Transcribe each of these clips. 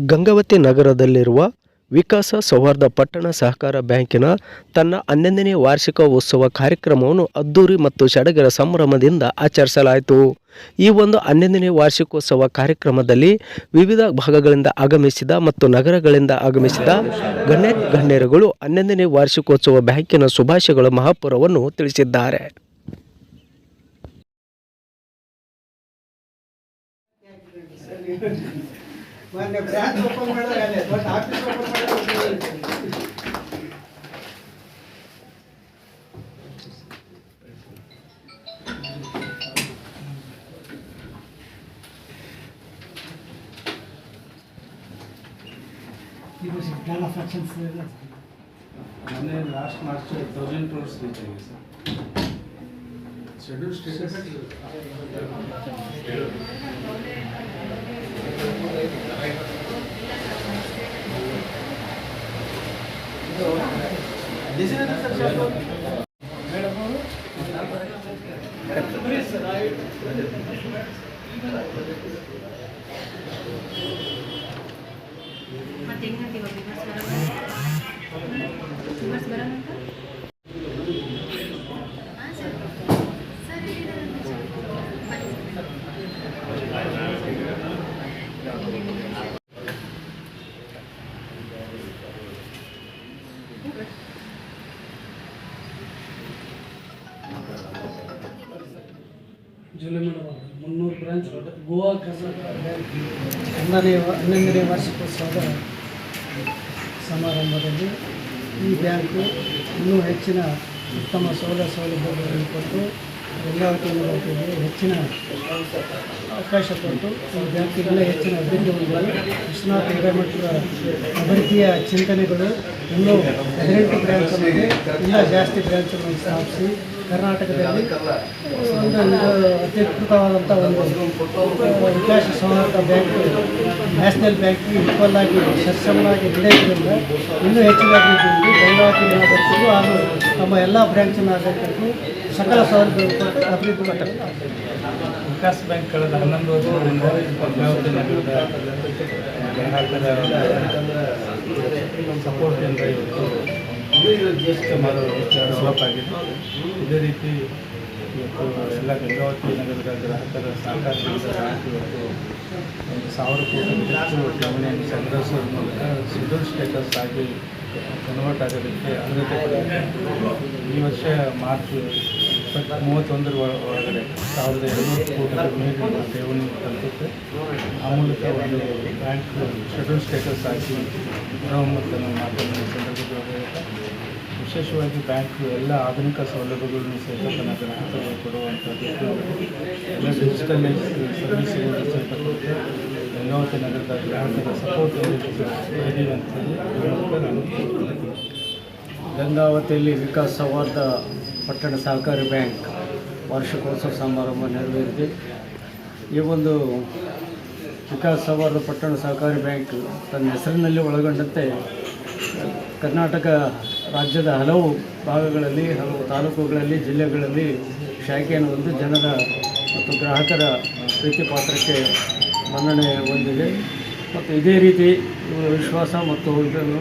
ಗಂಗಾವತಿ ನಗರದಲ್ಲಿರುವ ವಿಕಾಸ ಸೌಹಾರ್ದ ಪಟ್ಟಣ ಸಹಕಾರ ಬ್ಯಾಂಕಿನ ತನ್ನ 11ನೇ ವಾರ್ಷಿಕ ಉತ್ಸವ ಕಾರ್ಯಕ್ರಮವನ್ನು ಅದ್ದೂರಿ ಮತ್ತು ಸಡಗರ ಸಂಭ್ರಮದಿಂದ ಆಚರಿಸಲಾಯಿತು. ಈ ಒಂದು 11ನೇ ವಾರ್ಷಿಕೋತ್ಸವ ಕಾರ್ಯಕ್ರಮದಲ್ಲಿ ವಿವಿಧ ಭಾಗಗಳಿಂದ ಆಗಮಿಸಿದ ಮತ್ತು ನಗರಗಳಿಂದ ಆಗಮಿಸಿದ ಗಣ್ಯರುಗಳು 11ನೇ ವಾರ್ಷಿಕೋತ್ಸವ ಬ್ಯಾಂಕಿನ ಶುಭಾಶಯಗಳ ಮಹಾಪುರವನ್ನು ತಿಳಿಸಿದ್ದಾರೆ. मैंने लास्ट मार्च 1000 करोड़ रीच आएगी sir. Schedule status July 300 branch Goa Karnataka bank 11ನೇ ವಾರ್ಷಿಕೋತ್ಸವದ ಸಮಾರಂಭದಲ್ಲಿ ಈ ಬ್ಯಾಂಕು ಇನ್ನೂ ಹೆಚ್ಚಿನ ಉತ್ತಮ ಸೌಲಭ್ಯಗಳನ್ನು ಕೊಟ್ಟು ಗಂಗಾವತಿ ನಗರಕ್ಕೆ ಹೆಚ್ಚಿನ ಅವಕಾಶ ಕೊಟ್ಟು ಈ ಬ್ಯಾಂಕಿನಲ್ಲೇ ಹೆಚ್ಚಿನ ಅಭಿವೃದ್ಧಿ ಹೊಂದಲು ವಿಶ್ವನಾಥ ಹಿರೇಮಠರ ಅಭಿವೃದ್ಧಿಯ ಚಿಂತನೆಗಳು ಇನ್ನೂ 18 ಬ್ರಾಂಚ್ಗಳಿಗೆ ಇನ್ನೂ ಜಾಸ್ತಿ ಬ್ರಾಂಚ್ಗಳನ್ನು ಸ್ಥಾಪಿಸಿ ಕರ್ನಾಟಕದಲ್ಲಿ ಒಂದು ಅತ್ಯದ್ಭುತವಾದಂಥ ಒಂದು ವಿಕಾಸ ಸೌಹಾರ್ದ ಬ್ಯಾಂಕ್ ನ್ಯಾಷನಲ್ ಬ್ಯಾಂಕ್ಗೆ ಈಕ್ವಲ್ ಆಗಿ ಸಕ್ಷಮವಾಗಿ ನಡೆಯೋದ್ರಿಂದ ಇನ್ನೂ ಹೆಚ್ಚಿನ ಅಭಿವೃದ್ಧಿ ಗಂಗಾವತಿ ನಗರಕ್ಕೂ ಹಾಗೂ ನಮ್ಮ ಎಲ್ಲ ಬ್ರಾಂಚಿನ ಆಡಳಿತಕ್ಕೂ ಸಕಲ ಸೌಲಭ್ಯಗಳು ಕೊಟ್ಟು ಅಭಿವೃದ್ಧಿ ಮಾಡ್ತಾರೆ. ವಿಕಾಸ್ ಬ್ಯಾಂಕ್ ಕಳೆದ 11 ವರ್ಷಗಳಿಂದ ಗಂಗಾವತಿ ನಗರದ ಗ್ರಾಹಕರ ಸಪೋರ್ಟಿಂದ ಇವತ್ತು ಡೆವಲಪ್ ಆಗಿದೆ. ಇದೇ ರೀತಿ ಇವತ್ತು ಎಲ್ಲ ಗಂಗಾವತಿ ನಗರದ ಗ್ರಾಹಕರ ಸಹಕಾರದಿಂದ ಬ್ಯಾಂಕ್ ಇವತ್ತು 1000 ಕೋಟಿಗೂ ಹೆಚ್ಚು ಠೇವಣಿಯನ್ನು ಸಂಗ್ರಹಿಸುವ ಮೂಲಕ ಶೆಡ್ಯೂಲ್ ಸ್ಟೇಟಸ್ ಆಗಿ ಕನ್ವರ್ಟ್ ಆಗೋದಕ್ಕೆ ಅರ್ಹತೆ ಪಡೆದಿದೆ. ಈ ವರ್ಷ ಮಾರ್ಚ್ 31 ಒಳಗಡೆ 1200 ಕೋಟಿ ಮೀರಿದ ಠೇವಣಿ ತಲುಪುತ್ತೆ. ಆ ಮೂಲಕ ಒಂದು ಬ್ಯಾಂಕ್ ಶೆಡ್ಯೂಲ್ ಸ್ಟೇಟಸ್ ಆಗಿ ಹೊರಹೊಮ್ಮುವುದನ್ನು ಮಾತನಾಡುವ ಸಂದರ್ಭದೊಳಗೆ ವಿಶೇಷವಾಗಿ ಬ್ಯಾಂಕ್ ಎಲ್ಲ ಆಧುನಿಕ ಸೌಲಭ್ಯಗಳನ್ನು ಸಹಿತ ತನ್ನ ಗ್ರಾಹಕರಿಗೆ ಕೊಡುವಂಥದ್ದು ಎಲ್ಲ ಡಿಜಿಟಲೈಸ್ ಸರ್ವಿಸ್ಗಳು ಸಹಿತ ಕೊಟ್ಟು ಗಂಗಾವತಿ ನಗರದ ಗ್ರಾಹಕರ ಸಪೋರ್ಟ್ ಇದೀವಿ ಅಂತೇಳಿ ನಾನು ಗಂಗಾವತಿಯಲ್ಲಿ ವಿಕಾಸ್ ಸೌಹಾರ್ದ ಪಟ್ಟಣ ಸಹಕಾರಿ ಬ್ಯಾಂಕ್ ವಾರ್ಷಿಕೋತ್ಸವ ಸಮಾರಂಭ ನೆರವೇರಿದೆ. ಈ ಒಂದು ವಿಕಾಸ್ ಸೌಹಾರ್ದ ಪಟ್ಟಣ ಸಹಕಾರಿ ಬ್ಯಾಂಕ್ ತನ್ನ ಹೆಸರಿನಲ್ಲಿ ಒಳಗೊಂಡಂತೆ ಕರ್ನಾಟಕ ರಾಜ್ಯದ ಹಲವು ಭಾಗಗಳಲ್ಲಿ, ಹಲವು ತಾಲೂಕುಗಳಲ್ಲಿ, ಜಿಲ್ಲೆಗಳಲ್ಲಿ ಶಾಖೆಯನ್ನು ಹೊಂದಿ ಜನರ ಮತ್ತು ಗ್ರಾಹಕರ ಪ್ರೀತಿ ಪಾತ್ರಕ್ಕೆ ಮನ್ನಣೆ ಹೊಂದಿದೆ. ಮತ್ತು ಇದೇ ರೀತಿ ವಿಶ್ವಾಸ ಮತ್ತು ಇದನ್ನು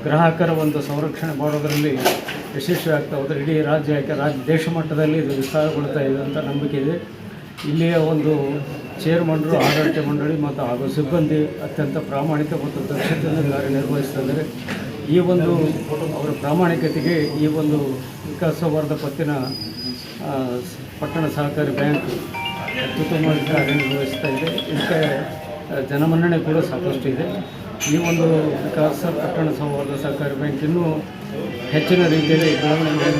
ಗ್ರಾಹಕರ ಒಂದು ಸಂರಕ್ಷಣೆ ಮಾಡೋದರಲ್ಲಿ ಯಶಸ್ವಿ ಆಗ್ತಾ ಹೋದರೆ ಇಡೀ ದೇಶ ಮಟ್ಟದಲ್ಲಿ ಇದು ವಿಸ್ತಾರಗೊಳ್ತಾ ಇದೆ ಅಂತ ನಂಬಿಕೆ ಇದೆ. ಇಲ್ಲಿಯ ಒಂದು ಚೇರ್ಮನ್ರು, ಆಡಳಿತ ಮಂಡಳಿ ಮತ್ತು ಹಾಗೂ ಸಿಬ್ಬಂದಿ ಅತ್ಯಂತ ಪ್ರಾಮಾಣಿಕ ಮತ್ತು ದಕ್ಷತೆಯಿಂದ ಕಾರ್ಯನಿರ್ವಹಿಸ್ತಿದ್ದಾರೆ. ಈ ಒಂದು ಅವರ ಪ್ರಾಮಾಣಿಕತೆಗೆ ಈ ಒಂದು ವಿಕಾಸ ಸೌಹಾರ್ದ ಪಟ್ಟಣ ಸಹಕಾರಿ ಬ್ಯಾಂಕ್ ಅತ್ಯುತ್ತಮವಾಗಿ ಕಾರ್ಯನಿರ್ವಹಿಸ್ತಾ ಇದೆ. ಇದಕ್ಕೆ ಜನಮನ್ನಣೆ ಕೂಡ ಸಾಕಷ್ಟು ಇದೆ. ಈ ಒಂದು ವಿಕಾಸ ಪಟ್ಟಣ ಸೌಹಾರ್ದ ಸಹಕಾರಿ ಬ್ಯಾಂಕ್ ಇನ್ನೂ ಹೆಚ್ಚಿನ ರೀತಿಯಲ್ಲಿ ಬೆಳವಣಿಗೆ